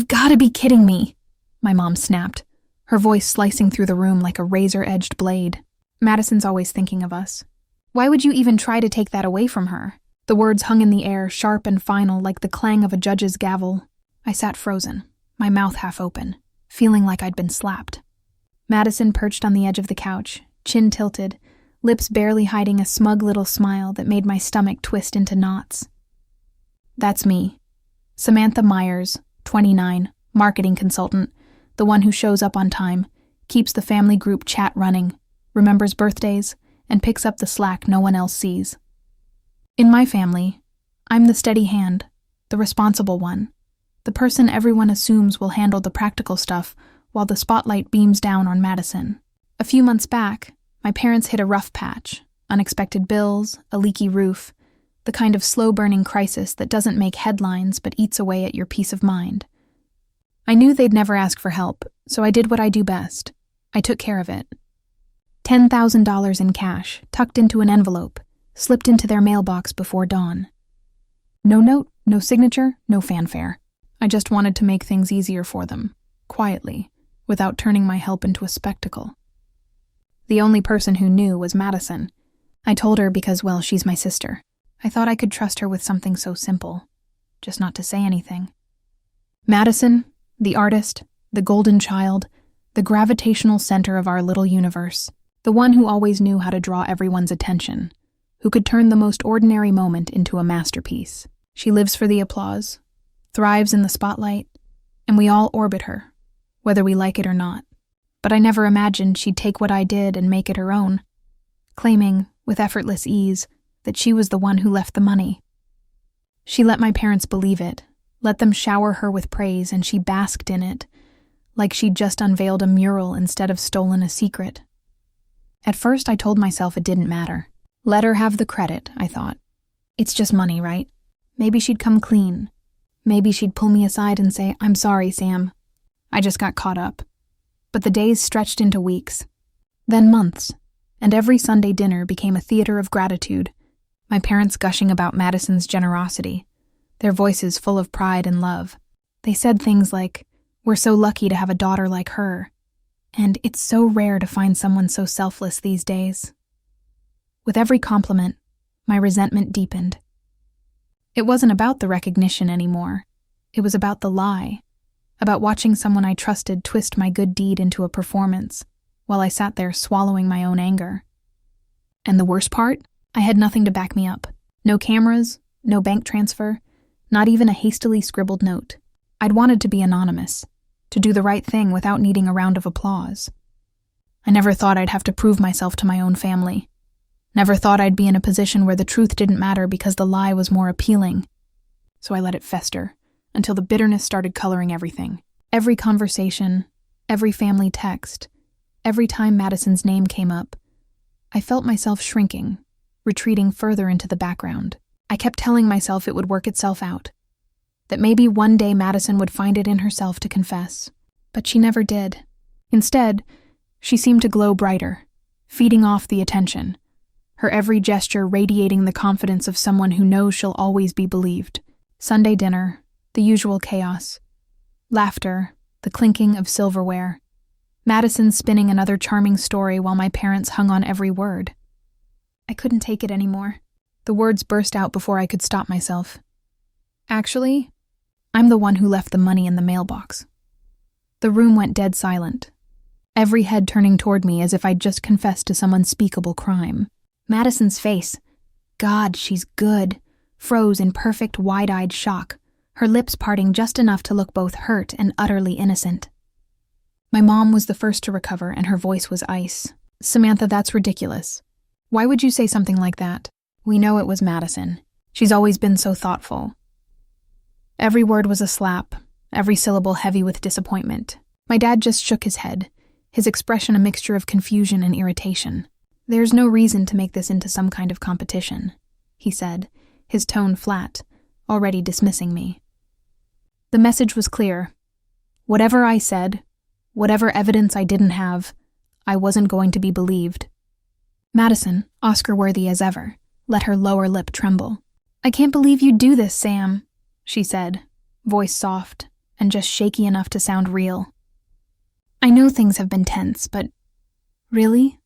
You've got to be kidding me, my mom snapped, her voice slicing through the room like a razor-edged blade. Madison's always thinking of us. Why would you even try to take that away from her? The words hung in the air, sharp and final, like the clang of a judge's gavel. I sat frozen, my mouth half open, feeling like I'd been slapped. Madison perched on the edge of the couch, chin tilted, lips barely hiding a smug little smile that made my stomach twist into knots. That's me. Samantha Myers, 29, marketing consultant, the one who shows up on time, keeps the family group chat running, remembers birthdays, and picks up the slack no one else sees. In my family, I'm the steady hand, the responsible one, the person everyone assumes will handle the practical stuff while the spotlight beams down on Madison. A few months back, my parents hit a rough patch, unexpected bills, a leaky roof, the kind of slow-burning crisis that doesn't make headlines but eats away at your peace of mind. I knew they'd never ask for help, so I did what I do best. I took care of it. $10,000 in cash, tucked into an envelope, slipped into their mailbox before dawn. No note, no signature, no fanfare. I just wanted to make things easier for them, quietly, without turning my help into a spectacle. The only person who knew was Madison. I told her because, well, she's my sister. I thought I could trust her with something so simple, just not to say anything. Madison, the artist, the golden child, the gravitational center of our little universe, the one who always knew how to draw everyone's attention, who could turn the most ordinary moment into a masterpiece. She lives for the applause, thrives in the spotlight, and we all orbit her, whether we like it or not. But I never imagined she'd take what I did and make it her own, claiming, with effortless ease, that she was the one who left the money. She let my parents believe it, let them shower her with praise, and she basked in it, like she'd just unveiled a mural instead of stolen a secret. At first, I told myself it didn't matter. Let her have the credit, I thought. It's just money, right? Maybe she'd come clean. Maybe she'd pull me aside and say, "I'm sorry, Sam. I just got caught up." But the days stretched into weeks, then months, and every Sunday dinner became a theater of gratitude, my parents gushing about Madison's generosity, their voices full of pride and love. They said things like, "We're so lucky to have a daughter like her," and "It's so rare to find someone so selfless these days." With every compliment, my resentment deepened. It wasn't about the recognition anymore. It was about the lie, about watching someone I trusted twist my good deed into a performance, while I sat there swallowing my own anger. And the worst part? I had nothing to back me up. No cameras, no bank transfer, not even a hastily scribbled note. I'd wanted to be anonymous, to do the right thing without needing a round of applause. I never thought I'd have to prove myself to my own family. Never thought I'd be in a position where the truth didn't matter because the lie was more appealing. So I let it fester, until the bitterness started coloring everything. Every conversation, every family text, every time Madison's name came up, I felt myself shrinking, retreating further into the background. I kept telling myself it would work itself out, that maybe one day Madison would find it in herself to confess. But she never did. Instead, she seemed to glow brighter, feeding off the attention, her every gesture radiating the confidence of someone who knows she'll always be believed. Sunday dinner, the usual chaos. Laughter, the clinking of silverware. Madison spinning another charming story while my parents hung on every word. I couldn't take it anymore. The words burst out before I could stop myself. Actually, I'm the one who left the money in the mailbox. The room went dead silent, every head turning toward me as if I'd just confessed to some unspeakable crime. Madison's face, God, she's good, froze in perfect wide-eyed shock, her lips parting just enough to look both hurt and utterly innocent. My mom was the first to recover, and her voice was ice. "Samantha, that's ridiculous. Why would you say something like that? We know it was Madison. She's always been so thoughtful." Every word was a slap, every syllable heavy with disappointment. My dad just shook his head, his expression a mixture of confusion and irritation. "There's no reason to make this into some kind of competition," he said, his tone flat, already dismissing me. The message was clear. Whatever I said, whatever evidence I didn't have, I wasn't going to be believed. Madison, Oscar-worthy as ever, let her lower lip tremble. "I can't believe you'd do this, Sam," she said, voice soft, and just shaky enough to sound real. I know things have been tense, but really?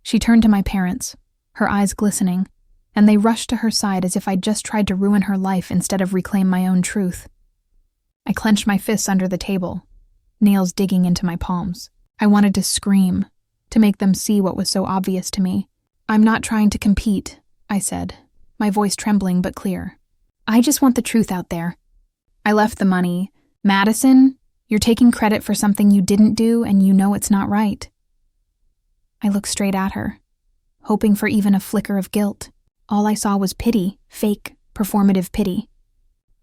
She turned to my parents, her eyes glistening, and they rushed to her side as if I'd just tried to ruin her life instead of reclaim my own truth. I clenched my fists under the table, nails digging into my palms. I wanted to scream, to make them see what was so obvious to me. "I'm not trying to compete," I said, my voice trembling but clear. "I just want the truth out there. I left the money. Madison, you're taking credit for something you didn't do and you know it's not right." I looked straight at her, hoping for even a flicker of guilt. All I saw was pity, fake, performative pity.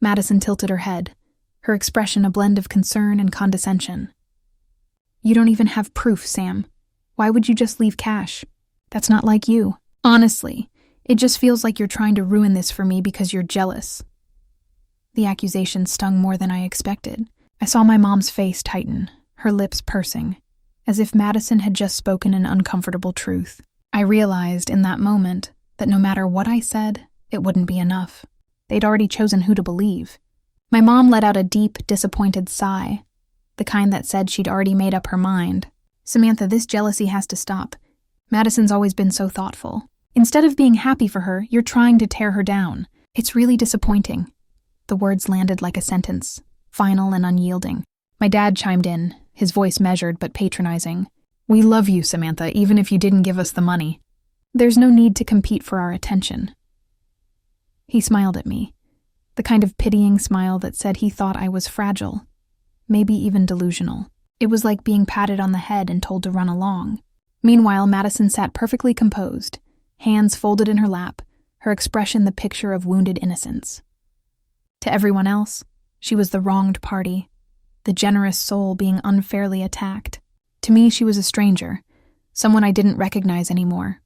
Madison tilted her head, her expression a blend of concern and condescension. "You don't even have proof, Sam. Why would you just leave cash? That's not like you. Honestly, it just feels like you're trying to ruin this for me because you're jealous." The accusation stung more than I expected. I saw my mom's face tighten, her lips pursing, as if Madison had just spoken an uncomfortable truth. I realized in that moment that no matter what I said, it wouldn't be enough. They'd already chosen who to believe. My mom let out a deep, disappointed sigh, the kind that said she'd already made up her mind. "Samantha, this jealousy has to stop. Madison's always been so thoughtful. Instead of being happy for her, you're trying to tear her down. It's really disappointing." The words landed like a sentence, final and unyielding. My dad chimed in, his voice measured but patronizing. "We love you, Samantha, even if you didn't give us the money. There's no need to compete for our attention." He smiled at me, the kind of pitying smile that said he thought I was fragile, maybe even delusional. It was like being patted on the head and told to run along. Meanwhile, Madison sat perfectly composed, hands folded in her lap, her expression the picture of wounded innocence. To everyone else, she was the wronged party, the generous soul being unfairly attacked. To me, she was a stranger, someone I didn't recognize anymore,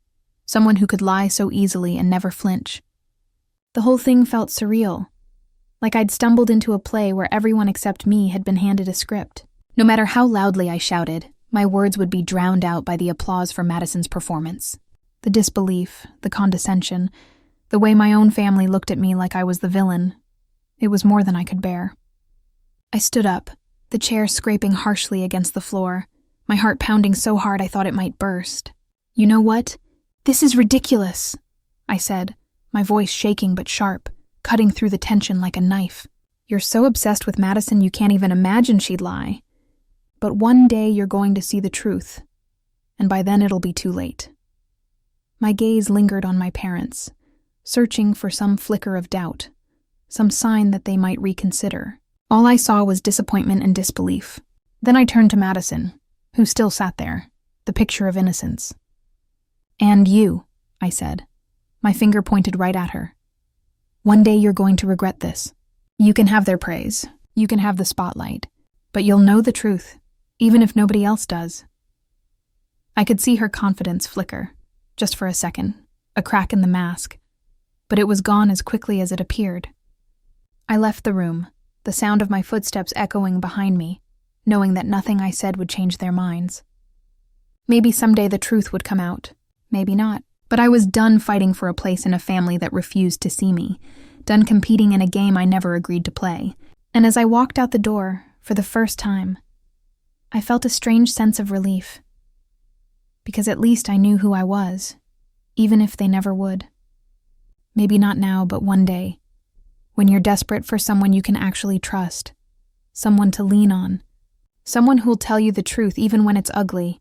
someone who could lie so easily and never flinch. The whole thing felt surreal, like I'd stumbled into a play where everyone except me had been handed a script. No matter how loudly I shouted, my words would be drowned out by the applause for Madison's performance. The disbelief, the condescension, the way my own family looked at me like I was the villain. It was more than I could bear. I stood up, the chair scraping harshly against the floor, my heart pounding so hard I thought it might burst. "You know what? This is ridiculous," I said, my voice shaking but sharp, cutting through the tension like a knife. "You're so obsessed with Madison you can't even imagine she'd lie. But one day you're going to see the truth, and by then it'll be too late." My gaze lingered on my parents, searching for some flicker of doubt, some sign that they might reconsider. All I saw was disappointment and disbelief. Then I turned to Madison, who still sat there, the picture of innocence. "And you," I said, my finger pointed right at her. "One day you're going to regret this. You can have their praise, you can have the spotlight, but you'll know the truth, even if nobody else does." I could see her confidence flicker, just for a second, a crack in the mask, but it was gone as quickly as it appeared. I left the room, the sound of my footsteps echoing behind me, knowing that nothing I said would change their minds. Maybe someday the truth would come out, maybe not, but I was done fighting for a place in a family that refused to see me, done competing in a game I never agreed to play. And as I walked out the door, for the first time, I felt a strange sense of relief. Because at least I knew who I was, even if they never would. Maybe not now, but one day, when you're desperate for someone you can actually trust, someone to lean on, someone who'll tell you the truth even when it's ugly,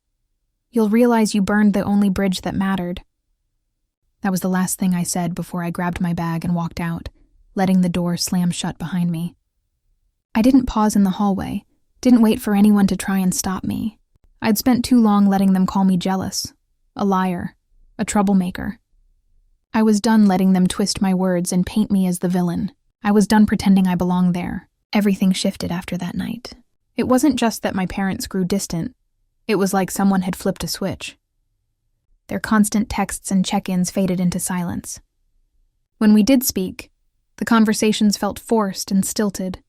you'll realize you burned the only bridge that mattered. That was the last thing I said before I grabbed my bag and walked out, letting the door slam shut behind me. I didn't pause in the hallway, didn't wait for anyone to try and stop me. I'd spent too long letting them call me jealous, a liar, a troublemaker. I was done letting them twist my words and paint me as the villain. I was done pretending I belonged there. Everything shifted after that night. It wasn't just that my parents grew distant. It was like someone had flipped a switch. Their constant texts and check-ins faded into silence. When we did speak, the conversations felt forced and stilted,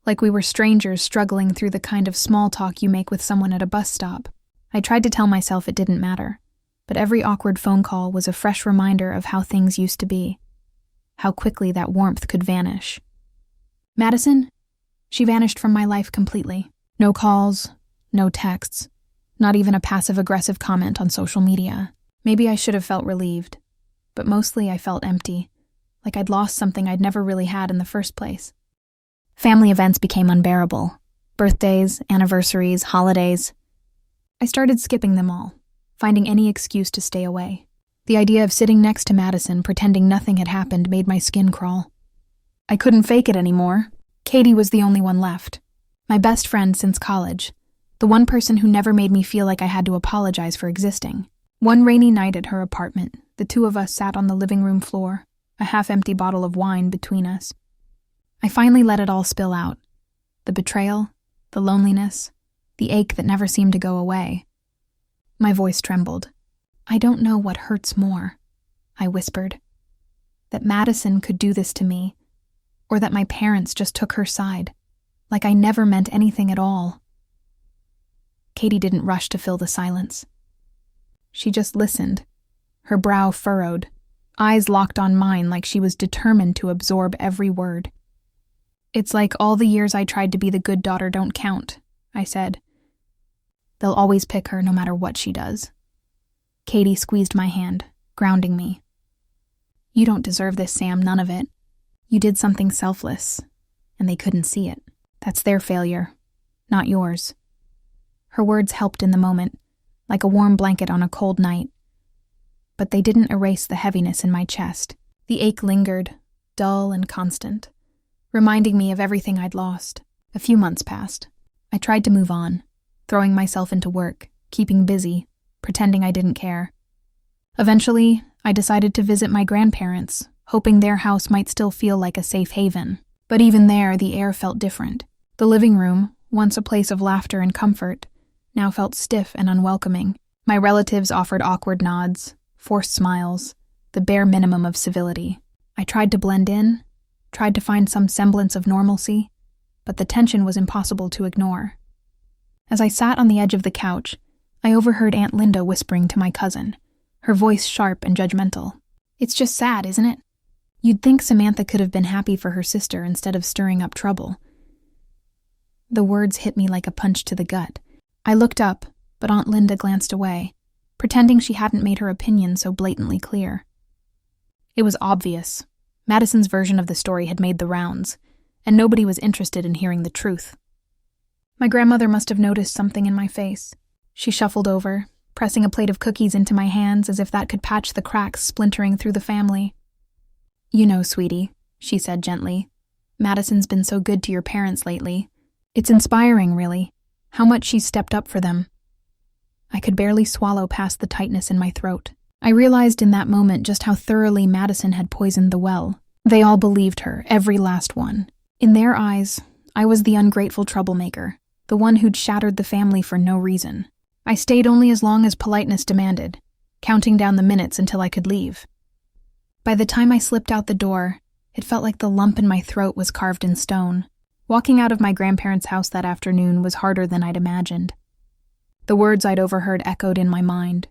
like we were strangers struggling through the kind of small talk you make with someone at a bus stop. I tried to tell myself it didn't matter, but every awkward phone call was a fresh reminder of how things used to be, how quickly that warmth could vanish. "Madison, She vanished from my life completely. No calls, no texts, not even a passive-aggressive comment on social media. Maybe I should have felt relieved, but mostly I felt empty, like I'd lost something I'd never really had in the first place. Family events became unbearable. Birthdays, anniversaries, holidays. I started skipping them all, finding any excuse to stay away. The idea of sitting next to Madison pretending nothing had happened made my skin crawl. I couldn't fake it anymore. Katie was the only one left. My best friend since college. The one person who never made me feel like I had to apologize for existing. One rainy night at her apartment, the two of us sat on the living room floor, a half-empty bottle of wine between us. I finally let it all spill out. The betrayal, the loneliness, the ache that never seemed to go away. My voice trembled. I don't know what hurts more, I whispered. That Madison could do this to me, or that my parents just took her side, like I never meant anything at all. Katie didn't rush to fill the silence. She just listened, her brow furrowed, eyes locked on mine like she was determined to absorb every word. It's like all the years I tried to be the good daughter don't count, I said. They'll always pick her no matter what she does. Katie squeezed my hand, grounding me. You don't deserve this, Sam, none of it. You did something selfless, and they couldn't see it. That's their failure, not yours. Her words helped in the moment, like a warm blanket on a cold night. But they didn't erase the heaviness in my chest. The ache lingered, dull and constant, reminding me of everything I'd lost. A few months passed. I tried to move on, throwing myself into work, keeping busy, pretending I didn't care. Eventually, I decided to visit my grandparents, hoping their house might still feel like a safe haven. But even there, the air felt different. The living room, once a place of laughter and comfort, now felt stiff and unwelcoming. My relatives offered awkward nods, forced smiles, the bare minimum of civility. I tried to blend in, tried to find some semblance of normalcy, but the tension was impossible to ignore. As I sat on the edge of the couch, I overheard Aunt Linda whispering to my cousin, her voice sharp and judgmental. It's just sad, isn't it? You'd think Samantha could have been happy for her sister instead of stirring up trouble. The words hit me like a punch to the gut. I looked up, but Aunt Linda glanced away, pretending she hadn't made her opinion so blatantly clear. It was obvious. Madison's version of the story had made the rounds, and nobody was interested in hearing the truth. My grandmother must have noticed something in my face. She shuffled over, pressing a plate of cookies into my hands as if that could patch the cracks splintering through the family. You know, sweetie, she said gently, Madison's been so good to your parents lately. It's inspiring, really, how much she's stepped up for them. I could barely swallow past the tightness in my throat. I realized in that moment just how thoroughly Madison had poisoned the well. They all believed her, every last one. In their eyes, I was the ungrateful troublemaker, the one who'd shattered the family for no reason. I stayed only as long as politeness demanded, counting down the minutes until I could leave. By the time I slipped out the door, it felt like the lump in my throat was carved in stone. Walking out of my grandparents' house that afternoon was harder than I'd imagined. The words I'd overheard echoed in my mind,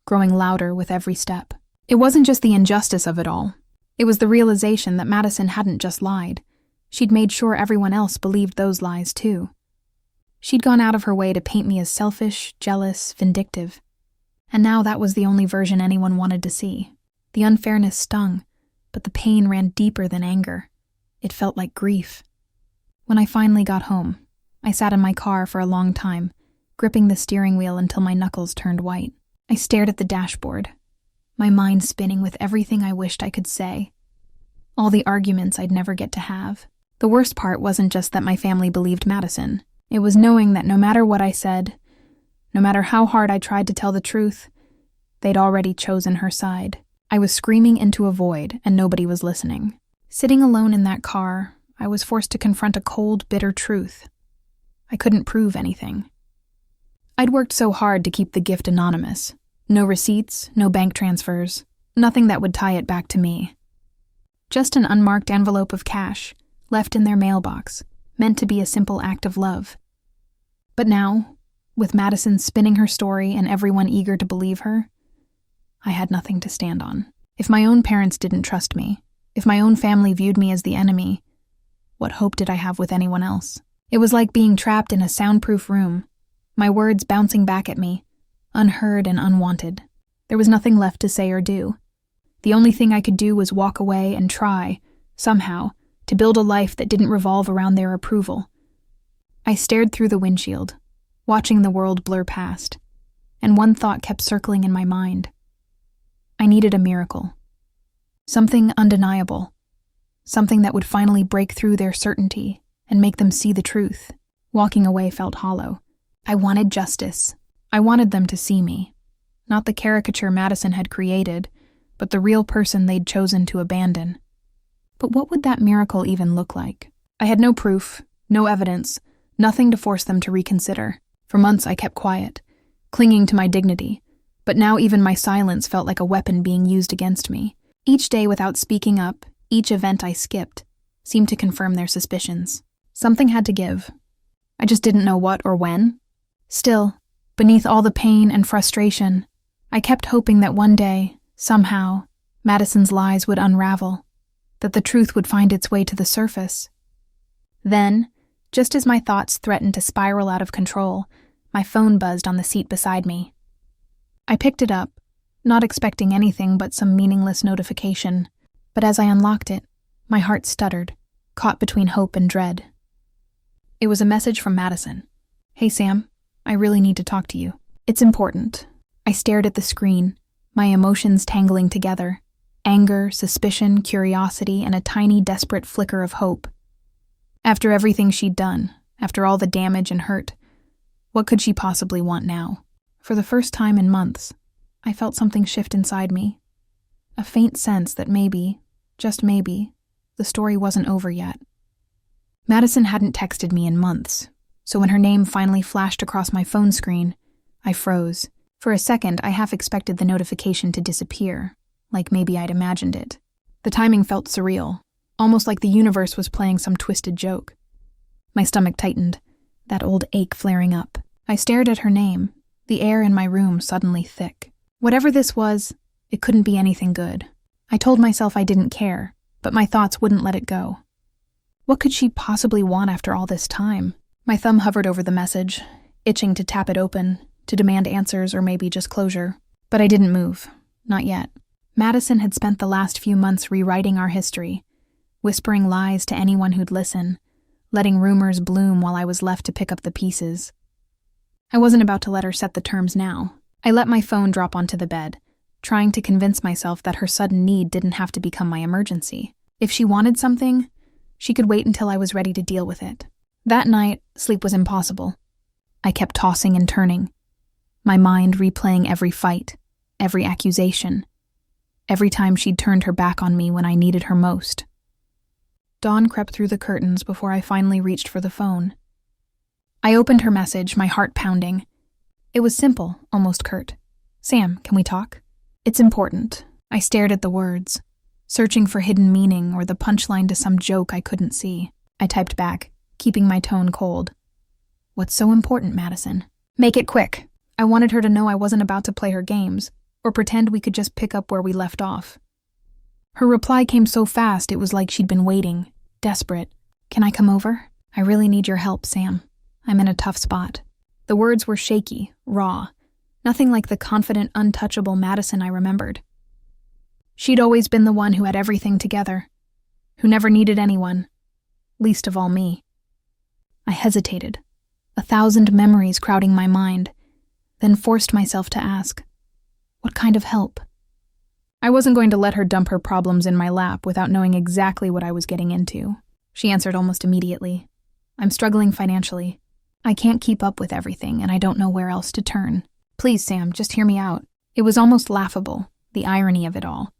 growing louder with every step. It wasn't just the injustice of it all. It was the realization that Madison hadn't just lied. She'd made sure everyone else believed those lies too. She'd gone out of her way to paint me as selfish, jealous, vindictive. And now that was the only version anyone wanted to see. The unfairness stung, but the pain ran deeper than anger. It felt like grief. When I finally got home, I sat in my car for a long time, gripping the steering wheel until my knuckles turned white. I stared at the dashboard, my mind spinning with everything I wished I could say. All the arguments I'd never get to have. The worst part wasn't just that my family believed Madison. It was knowing that no matter what I said, no matter how hard I tried to tell the truth, they'd already chosen her side. I was screaming into a void, and nobody was listening. Sitting alone in that car, I was forced to confront a cold, bitter truth. I couldn't prove anything. I'd worked so hard to keep the gift anonymous. No receipts, no bank transfers, nothing that would tie it back to me. Just an unmarked envelope of cash, left in their mailbox, meant to be a simple act of love. But now, with Madison spinning her story and everyone eager to believe her, I had nothing to stand on. If my own parents didn't trust me, if my own family viewed me as the enemy, What hope did I have with anyone else? It was like being trapped in a soundproof room, my words bouncing back at me, unheard and unwanted. There was nothing left to say or do. The only thing I could do was walk away and try, somehow, to build a life that didn't revolve around their approval. I stared through the windshield, watching the world blur past, and one thought kept circling in my mind. I needed a miracle. Something undeniable. Something that would finally break through their certainty and make them see the truth. Walking away felt hollow. I wanted justice. I wanted them to see me. Not the caricature Madison had created, but the real person they'd chosen to abandon. But what would that miracle even look like? I had no proof, no evidence, nothing to force them to reconsider. For months I kept quiet, clinging to my dignity, but now even my silence felt like a weapon being used against me. Each day without speaking up, each event I skipped, seemed to confirm their suspicions. Something had to give. I just didn't know what or when. Still, beneath all the pain and frustration, I kept hoping that one day, somehow, Madison's lies would unravel, that the truth would find its way to the surface. Then, just as my thoughts threatened to spiral out of control, my phone buzzed on the seat beside me. I picked it up, not expecting anything but some meaningless notification, but as I unlocked it, my heart stuttered, caught between hope and dread. It was a message from Madison. "Hey Sam, I really need to talk to you. It's important." I stared at the screen, my emotions tangling together. Anger, suspicion, curiosity, and a tiny, desperate flicker of hope. After everything she'd done, after all the damage and hurt, what could she possibly want now? For the first time in months, I felt something shift inside me. A faint sense that maybe, just maybe, the story wasn't over yet. Madison hadn't texted me in months, so when her name finally flashed across my phone screen, I froze. For a second, I half expected the notification to disappear, like maybe I'd imagined it. The timing felt surreal, almost like the universe was playing some twisted joke. My stomach tightened, that old ache flaring up. I stared at her name, the air in my room suddenly thick. Whatever this was, it couldn't be anything good. I told myself I didn't care, but my thoughts wouldn't let it go. What could she possibly want after all this time? My thumb hovered over the message, itching to tap it open, to demand answers or maybe just closure. But I didn't move. Not yet. Madison had spent the last few months rewriting our history, whispering lies to anyone who'd listen, letting rumors bloom while I was left to pick up the pieces. I wasn't about to let her set the terms now. I let my phone drop onto the bed, trying to convince myself that her sudden need didn't have to become my emergency. If she wanted something, she could wait until I was ready to deal with it. That night, sleep was impossible. I kept tossing and turning, my mind replaying every fight, every accusation, every time she'd turned her back on me when I needed her most. Dawn crept through the curtains before I finally reached for the phone. I opened her message, my heart pounding. It was simple, almost curt. "Sam, can we talk?" "It's important." I stared at the words, searching for hidden meaning or the punchline to some joke I couldn't see. I typed back, keeping my tone cold. "What's so important, Madison?" "Make it quick." I wanted her to know I wasn't about to play her games, or pretend we could just pick up where we left off. Her reply came so fast it was like she'd been waiting, desperate. "Can I come over? I really need your help, Sam. I'm in a tough spot." The words were shaky, raw, nothing like the confident, untouchable Madison I remembered. She'd always been the one who had everything together, who never needed anyone, least of all me. I hesitated, 1,000 memories crowding my mind, then forced myself to ask, what kind of help? I wasn't going to let her dump her problems in my lap without knowing exactly what I was getting into. She answered almost immediately. "I'm struggling financially. I can't keep up with everything, and I don't know where else to turn. Please, Sam, just hear me out." It was almost laughable, the irony of it all.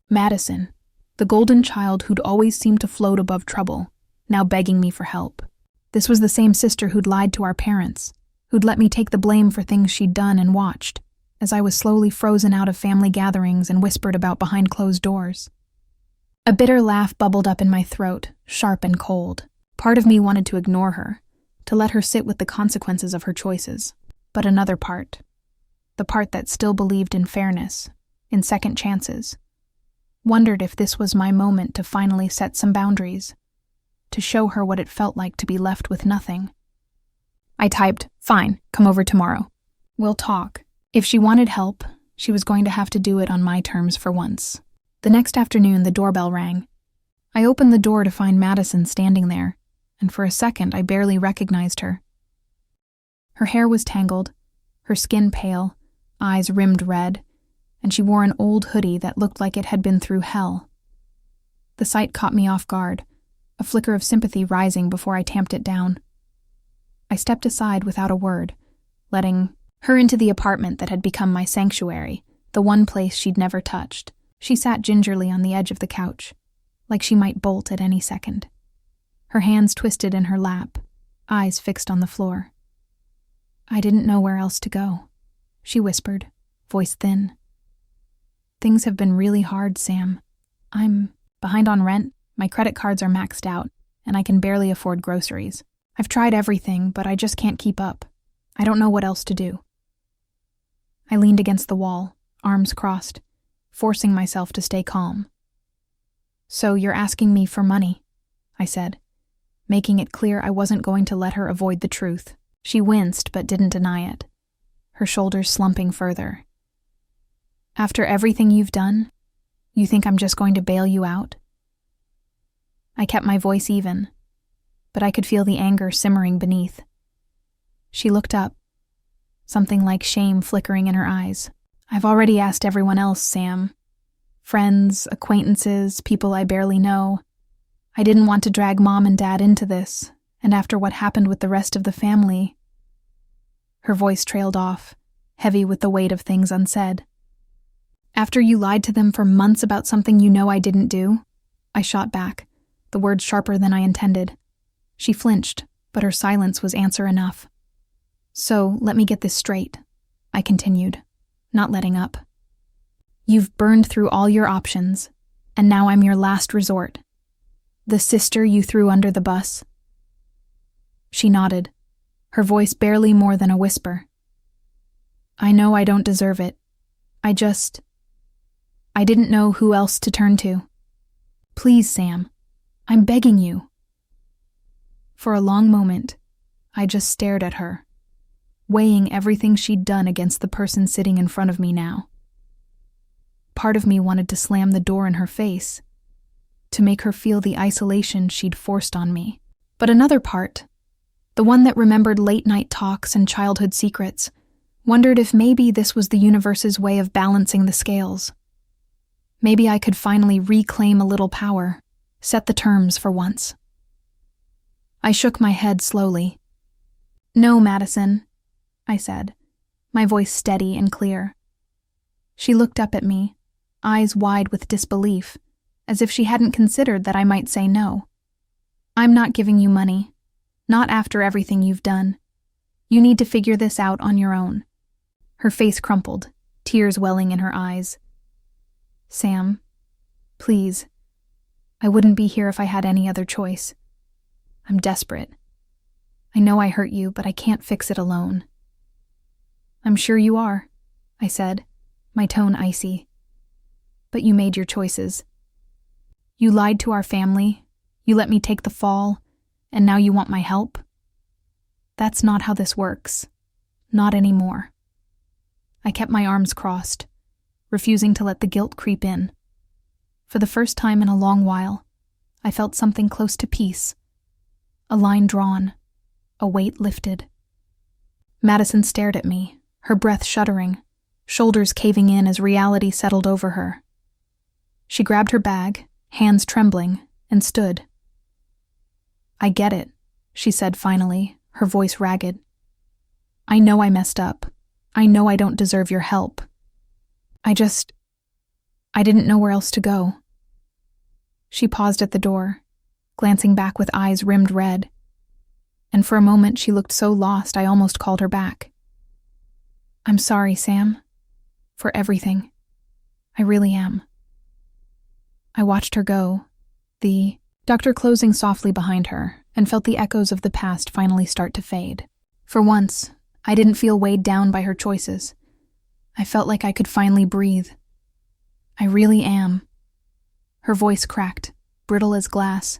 Madison, the golden child who'd always seemed to float above trouble, now begging me for help. This was the same sister who'd lied to our parents, who'd let me take the blame for things she'd done and watched, as I was slowly frozen out of family gatherings and whispered about behind closed doors. A bitter laugh bubbled up in my throat, sharp and cold. Part of me wanted to ignore her, to let her sit with the consequences of her choices. But another part, the part that still believed in fairness, in second chances, wondered if this was my moment to finally set some boundaries, to show her what it felt like to be left with nothing. I typed, "Fine, come over tomorrow. We'll talk." If she wanted help, she was going to have to do it on my terms for once. The next afternoon, the doorbell rang. I opened the door to find Madison standing there, and for a second I barely recognized her. Her hair was tangled, her skin pale, eyes rimmed red, and she wore an old hoodie that looked like it had been through hell. The sight caught me off guard, a flicker of sympathy rising before I tamped it down. I stepped aside without a word, letting her into the apartment that had become my sanctuary, the one place she'd never touched. She sat gingerly on the edge of the couch, like she might bolt at any second. Her hands twisted in her lap, eyes fixed on the floor. "I didn't know where else to go," she whispered, voice thin. "Things have been really hard, Sam. I'm behind on rent, my credit cards are maxed out, and I can barely afford groceries. I've tried everything, but I just can't keep up. I don't know what else to do." I leaned against the wall, arms crossed, forcing myself to stay calm. "So you're asking me for money," I said, making it clear I wasn't going to let her avoid the truth. She winced but didn't deny it, her shoulders slumping further. "After everything you've done, you think I'm just going to bail you out?" I kept my voice even, but I could feel the anger simmering beneath. She looked up, something like shame flickering in her eyes. "I've already asked everyone else, Sam. Friends, acquaintances, people I barely know. I didn't want to drag Mom and Dad into this, and after what happened with the rest of the family..." Her voice trailed off, heavy with the weight of things unsaid. "After you lied to them for months about something you know I didn't do?" I shot back, the words sharper than I intended. She flinched, but her silence was answer enough. "So, let me get this straight," I continued, not letting up. "You've burned through all your options, and now I'm your last resort. The sister you threw under the bus?" She nodded, her voice barely more than a whisper. "I know I don't deserve it. I didn't know who else to turn to. Please, Sam, I'm begging you." For a long moment, I just stared at her, weighing everything she'd done against the person sitting in front of me now. Part of me wanted to slam the door in her face, to make her feel the isolation she'd forced on me. But another part, the one that remembered late-night talks and childhood secrets, wondered if maybe this was the universe's way of balancing the scales. Maybe I could finally reclaim a little power, set the terms for once. I shook my head slowly. "No, Madison," I said, my voice steady and clear. She looked up at me, eyes wide with disbelief, as if she hadn't considered that I might say no. "I'm not giving you money. Not after everything you've done. You need to figure this out on your own." Her face crumpled, tears welling in her eyes. "Sam, please. I wouldn't be here if I had any other choice. I'm desperate. I know I hurt you, but I can't fix it alone." "I'm sure you are," I said, my tone icy. "But you made your choices. You lied to our family, you let me take the fall, and now you want my help? That's not how this works. Not anymore." I kept my arms crossed, refusing to let the guilt creep in. For the first time in a long while, I felt something close to peace. A line drawn, a weight lifted. Madison stared at me, her breath shuddering, shoulders caving in as reality settled over her. She grabbed her bag, hands trembling, and stood. "I get it," she said finally, her voice ragged. "I know I messed up. I know I don't deserve your help. I didn't know where else to go." She paused at the door, glancing back with eyes rimmed red, and for a moment she looked so lost I almost called her back. "I'm sorry, Sam, for everything. I really am." I watched her go, the doctor closing softly behind her, and felt the echoes of the past finally start to fade. For once, I didn't feel weighed down by her choices. I felt like I could finally breathe. "I really am." Her voice cracked, brittle as glass,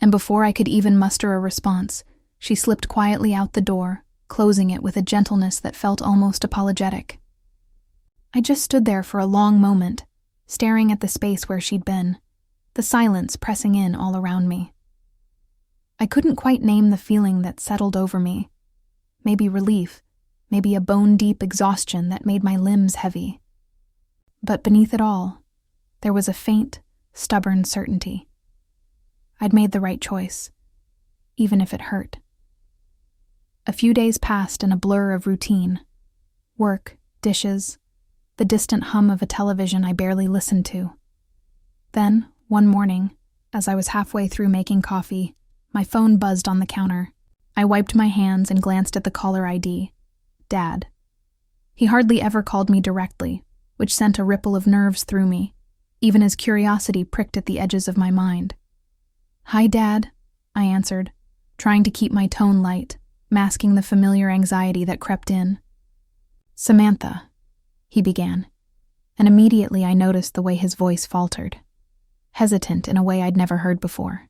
and before I could even muster a response, she slipped quietly out the door, closing it with a gentleness that felt almost apologetic. I just stood there for a long moment, staring at the space where she'd been, the silence pressing in all around me. I couldn't quite name the feeling that settled over me. Maybe relief, maybe a bone-deep exhaustion that made my limbs heavy. But beneath it all, there was a faint, stubborn certainty. I'd made the right choice, even if it hurt. A few days passed in a blur of routine. Work, dishes, the distant hum of a television I barely listened to. Then, one morning, as I was halfway through making coffee, my phone buzzed on the counter. I wiped my hands and glanced at the caller ID. Dad. He hardly ever called me directly, which sent a ripple of nerves through me, even as curiosity pricked at the edges of my mind. "Hi, Dad," I answered, trying to keep my tone light, masking the familiar anxiety that crept in. "Samantha," he began, and immediately I noticed the way his voice faltered, hesitant in a way I'd never heard before.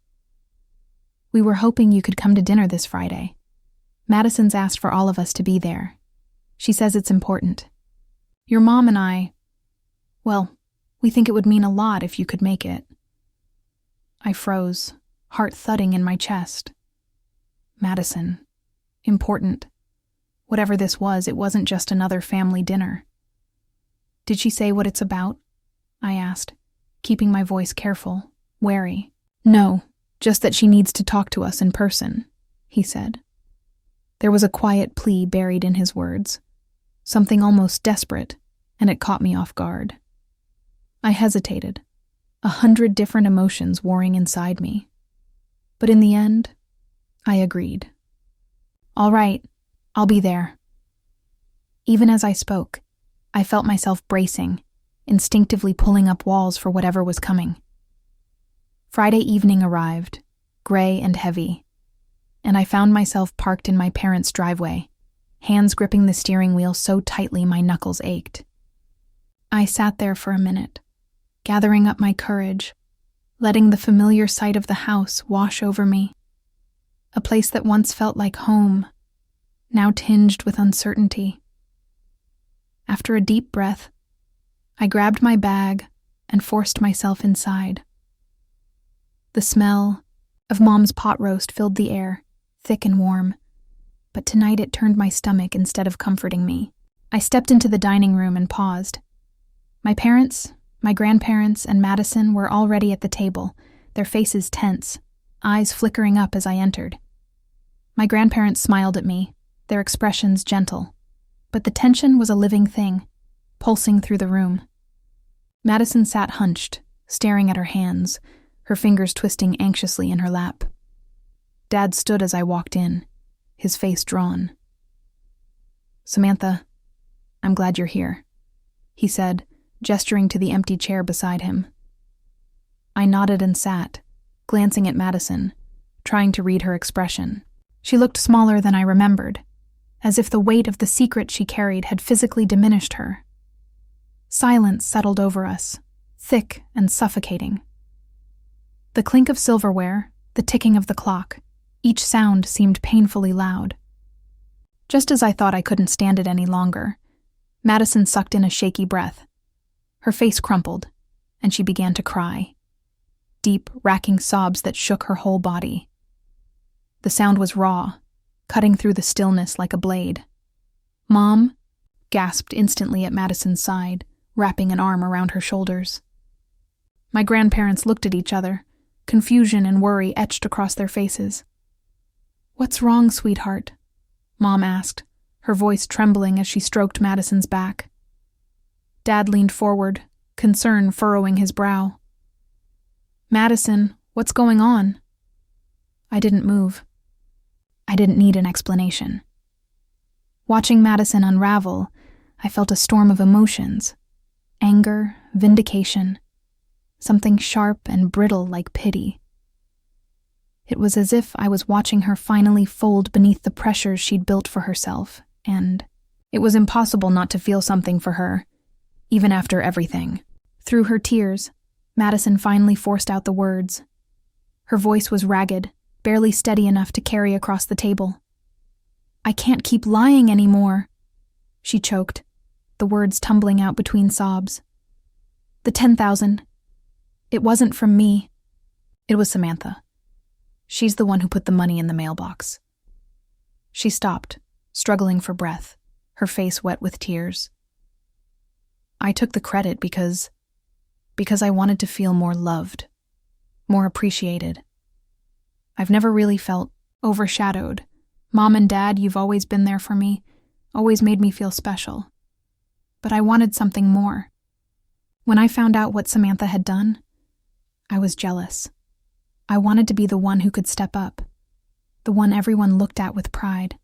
"We were hoping you could come to dinner this Friday. Madison's asked for all of us to be there. She says it's important. Your mom and I, well, we think it would mean a lot if you could make it." I froze, heart thudding in my chest. Madison. Important. Whatever this was, it wasn't just another family dinner. "Did she say what it's about?" I asked, keeping my voice careful, wary. "No, just that she needs to talk to us in person," he said. There was a quiet plea buried in his words, something almost desperate, and it caught me off guard. I hesitated, 100 different emotions warring inside me. But in the end, I agreed. "All right, I'll be there." Even as I spoke, I felt myself bracing, instinctively pulling up walls for whatever was coming. Friday evening arrived, gray and heavy, and I found myself parked in my parents' driveway, hands gripping the steering wheel so tightly my knuckles ached. I sat there for a minute, gathering up my courage, letting the familiar sight of the house wash over me. A place that once felt like home, now tinged with uncertainty. After a deep breath, I grabbed my bag and forced myself inside. The smell of Mom's pot roast filled the air, thick and warm, but tonight it turned my stomach instead of comforting me. I stepped into the dining room and paused. My parents, my grandparents, and Madison were already at the table, their faces tense, eyes flickering up as I entered. My grandparents smiled at me, their expressions gentle, but the tension was a living thing, pulsing through the room. Madison sat hunched, staring at her hands, her fingers twisting anxiously in her lap. Dad stood as I walked in, his face drawn. "Samantha, I'm glad you're here," he said, gesturing to the empty chair beside him. I nodded and sat, glancing at Madison, trying to read her expression. She looked smaller than I remembered, as if the weight of the secret she carried had physically diminished her. Silence settled over us, thick and suffocating. The clink of silverware, the ticking of the clock, each sound seemed painfully loud. Just as I thought I couldn't stand it any longer, Madison sucked in a shaky breath. Her face crumpled, and she began to cry. Deep, racking sobs that shook her whole body. The sound was raw, cutting through the stillness like a blade. "Mom?" gasped instantly at Madison's side, wrapping an arm around her shoulders. My grandparents looked at each other, confusion and worry etched across their faces. "What's wrong, sweetheart?" Mom asked, her voice trembling as she stroked Madison's back. Dad leaned forward, concern furrowing his brow. "Madison, what's going on?" I didn't move. I didn't need an explanation. Watching Madison unravel, I felt a storm of emotions. Anger, vindication, something sharp and brittle like pity. It was as if I was watching her finally fold beneath the pressures she'd built for herself, and it was impossible not to feel something for her, even after everything. Through her tears, Madison finally forced out the words. Her voice was ragged, barely steady enough to carry across the table. "I can't keep lying anymore," she choked, the words tumbling out between sobs. "The 10,000. It wasn't from me. It was Samantha. She's the one who put the money in the mailbox." She stopped, struggling for breath, her face wet with tears. "I took the credit because I wanted to feel more loved, more appreciated. I've never really felt overshadowed. Mom and Dad, you've always been there for me, always made me feel special. But I wanted something more. When I found out what Samantha had done, I was jealous. I wanted to be the one who could step up, the one everyone looked at with pride."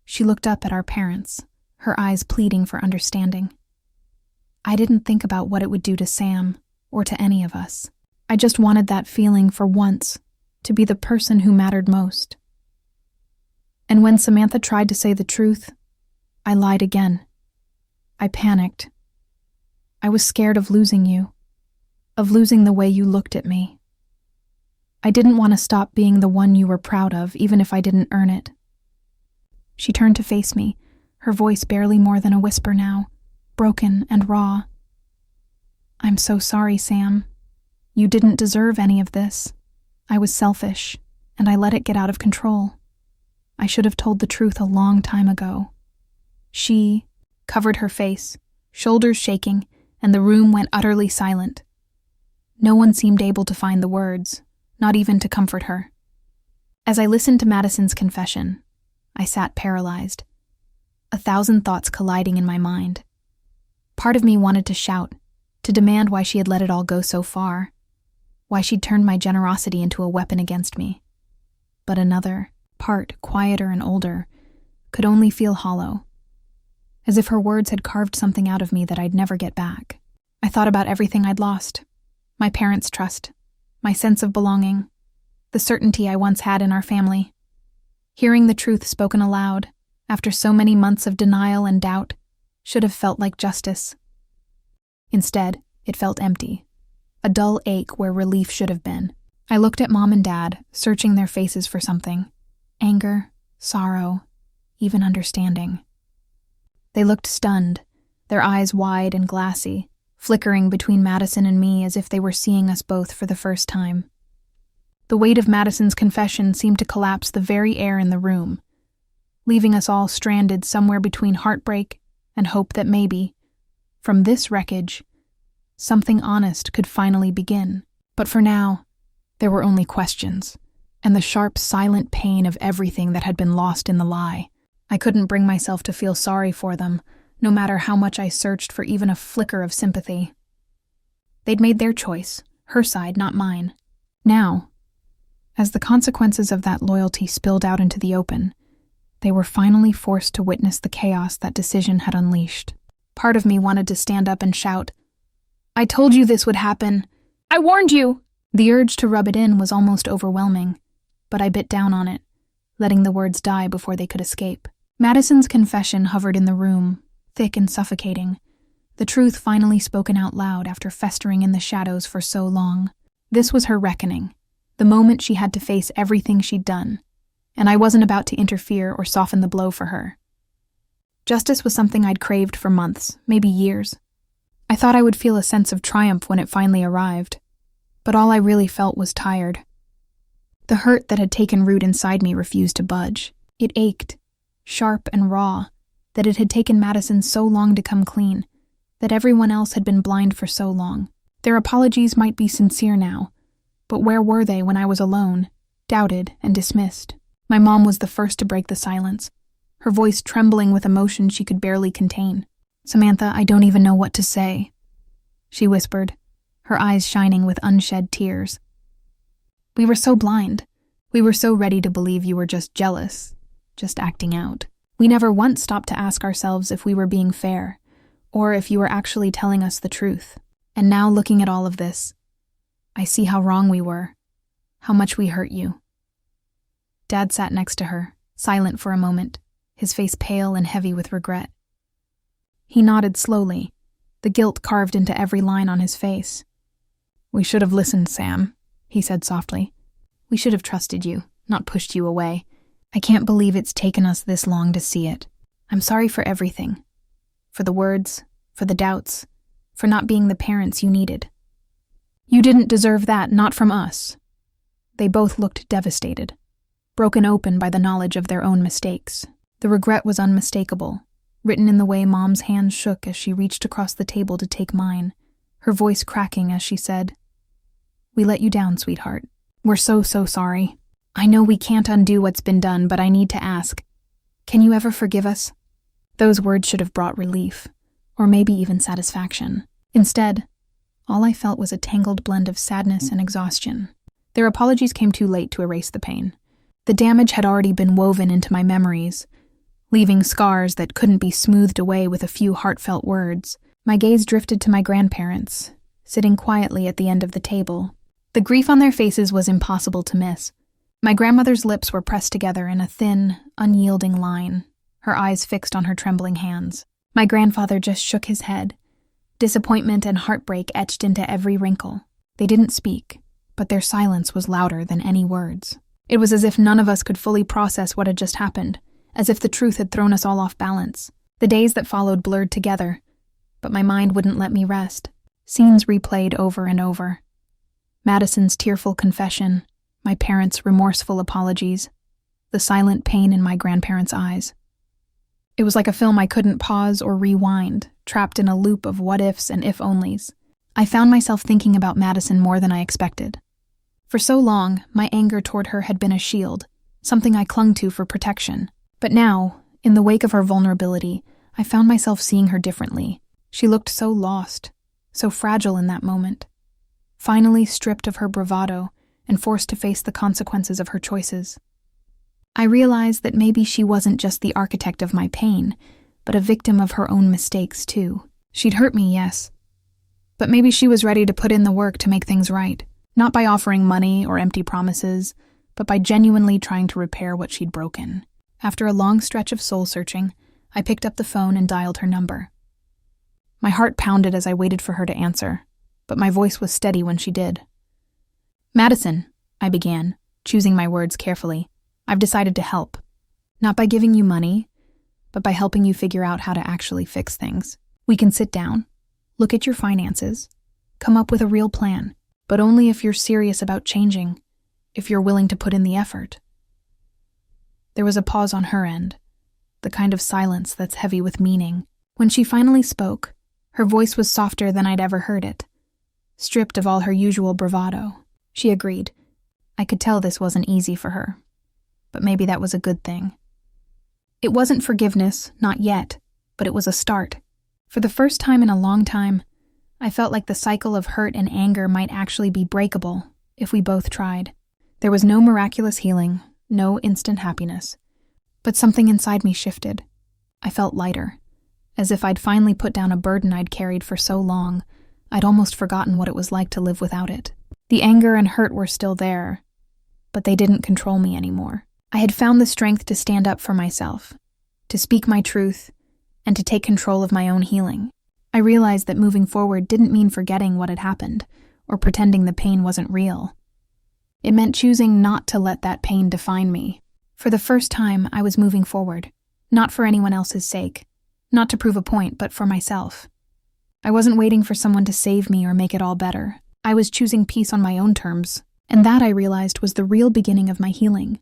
She looked up at our parents, her eyes pleading for understanding. "I didn't think about what it would do to Sam, or to any of us. I just wanted that feeling for once, to be the person who mattered most. And when Samantha tried to say the truth, I lied again. I panicked. I was scared of losing you, of losing the way you looked at me. I didn't want to stop being the one you were proud of, even if I didn't earn it." She turned to face me, her voice barely more than a whisper now, broken and raw. "I'm so sorry, Sam. You didn't deserve any of this. I was selfish, and I let it get out of control. I should have told the truth a long time ago." She covered her face, shoulders shaking, and the room went utterly silent. No one seemed able to find the words, not even to comfort her. As I listened to Madison's confession, I sat paralyzed, 1,000 thoughts colliding in my mind. Part of me wanted to shout, to demand why she had let it all go so far, why she'd turned my generosity into a weapon against me. But another, part quieter and older, could only feel hollow, as if her words had carved something out of me that I'd never get back. I thought about everything I'd lost: my parents' trust, my sense of belonging, the certainty I once had in our family. Hearing the truth spoken aloud, after so many months of denial and doubt, should have felt like justice. Instead, it felt empty, a dull ache where relief should have been. I looked at Mom and Dad, searching their faces for something: anger, sorrow, even understanding. They looked stunned, their eyes wide and glassy, flickering between Madison and me as if they were seeing us both for the first time. The weight of Madison's confession seemed to collapse the very air in the room, leaving us all stranded somewhere between heartbreak and hope that maybe, from this wreckage, something honest could finally begin. But for now, there were only questions, and the sharp, silent pain of everything that had been lost in the lie. I couldn't bring myself to feel sorry for them, no matter how much I searched for even a flicker of sympathy. They'd made their choice, her side, not mine. Now, as the consequences of that loyalty spilled out into the open, they were finally forced to witness the chaos that decision had unleashed. Part of me wanted to stand up and shout, "I told you this would happen! I warned you!" The urge to rub it in was almost overwhelming, but I bit down on it, letting the words die before they could escape. Madison's confession hovered in the room, thick and suffocating, the truth finally spoken out loud after festering in the shadows for so long. This was her reckoning, the moment she had to face everything she'd done, and I wasn't about to interfere or soften the blow for her. Justice was something I'd craved for months, maybe years. I thought I would feel a sense of triumph when it finally arrived, but all I really felt was tired. The hurt that had taken root inside me refused to budge. It ached, sharp and raw, that it had taken Madison so long to come clean, that everyone else had been blind for so long. Their apologies might be sincere now, but where were they when I was alone, doubted and dismissed? My mom was the first to break the silence, her voice trembling with emotion she could barely contain. "Samantha, I don't even know what to say," she whispered, her eyes shining with unshed tears. "We were so blind. We were so ready to believe you were just jealous, just acting out. We never once stopped to ask ourselves if we were being fair, or if you were actually telling us the truth. And now, looking at all of this, I see how wrong we were, how much we hurt you." Dad sat next to her, silent for a moment, his face pale and heavy with regret. He nodded slowly, the guilt carved into every line on his face. "We should have listened, Sam," he said softly. We should have trusted you, not pushed you away. I can't believe it's taken us this long to see it. I'm sorry for everything. For the words, for the doubts, for not being the parents you needed. You didn't deserve that, not from us." They both looked devastated, broken open by the knowledge of their own mistakes. The regret was unmistakable, written in the way Mom's hand shook as she reached across the table to take mine, her voice cracking as she said, "We let you down, sweetheart. We're so sorry. I know we can't undo what's been done, but I need to ask, can you ever forgive us?" Those words should have brought relief, or maybe even satisfaction. Instead, all I felt was a tangled blend of sadness and exhaustion. Their apologies came too late to erase the pain. The damage had already been woven into my memories, leaving scars that couldn't be smoothed away with a few heartfelt words. My gaze drifted to my grandparents, sitting quietly at the end of the table. The grief on their faces was impossible to miss. My grandmother's lips were pressed together in a thin, unyielding line, her eyes fixed on her trembling hands. My grandfather just shook his head, disappointment and heartbreak etched into every wrinkle. They didn't speak, but their silence was louder than any words. It was as if none of us could fully process what had just happened, as if the truth had thrown us all off balance. The days that followed blurred together, but my mind wouldn't let me rest. Scenes replayed over and over. Madison's tearful confession, my parents' remorseful apologies, the silent pain in my grandparents' eyes. It was like a film I couldn't pause or rewind, trapped in a loop of what-ifs and if-onlys. I found myself thinking about Madison more than I expected. For so long, my anger toward her had been a shield, something I clung to for protection. But now, in the wake of her vulnerability, I found myself seeing her differently. She looked so lost, so fragile in that moment. Finally stripped of her bravado and forced to face the consequences of her choices. I realized that maybe she wasn't just the architect of my pain, but a victim of her own mistakes too. She'd hurt me, yes, but maybe she was ready to put in the work to make things right, not by offering money or empty promises, but by genuinely trying to repair what she'd broken. After a long stretch of soul-searching, I picked up the phone and dialed her number. My heart pounded as I waited for her to answer, but my voice was steady when she did. "Madison," I began, choosing my words carefully, "I've decided to help. Not by giving you money, but by helping you figure out how to actually fix things. We can sit down, look at your finances, come up with a real plan, but only if you're serious about changing, if you're willing to put in the effort." There was a pause on her end, the kind of silence that's heavy with meaning. When she finally spoke, her voice was softer than I'd ever heard it, stripped of all her usual bravado. She agreed. I could tell this wasn't easy for her, but maybe that was a good thing. It wasn't forgiveness, not yet, but it was a start. For the first time in a long time, I felt like the cycle of hurt and anger might actually be breakable if we both tried. There was no miraculous healing, no instant happiness, but something inside me shifted. I felt lighter, as if I'd finally put down a burden I'd carried for so long, I'd almost forgotten what it was like to live without it. The anger and hurt were still there, but they didn't control me anymore. I had found the strength to stand up for myself, to speak my truth, and to take control of my own healing. I realized that moving forward didn't mean forgetting what had happened, or pretending the pain wasn't real. It meant choosing not to let that pain define me. For the first time, I was moving forward, not for anyone else's sake, not to prove a point, but for myself. I wasn't waiting for someone to save me or make it all better. I was choosing peace on my own terms, and that, I realized, was the real beginning of my healing.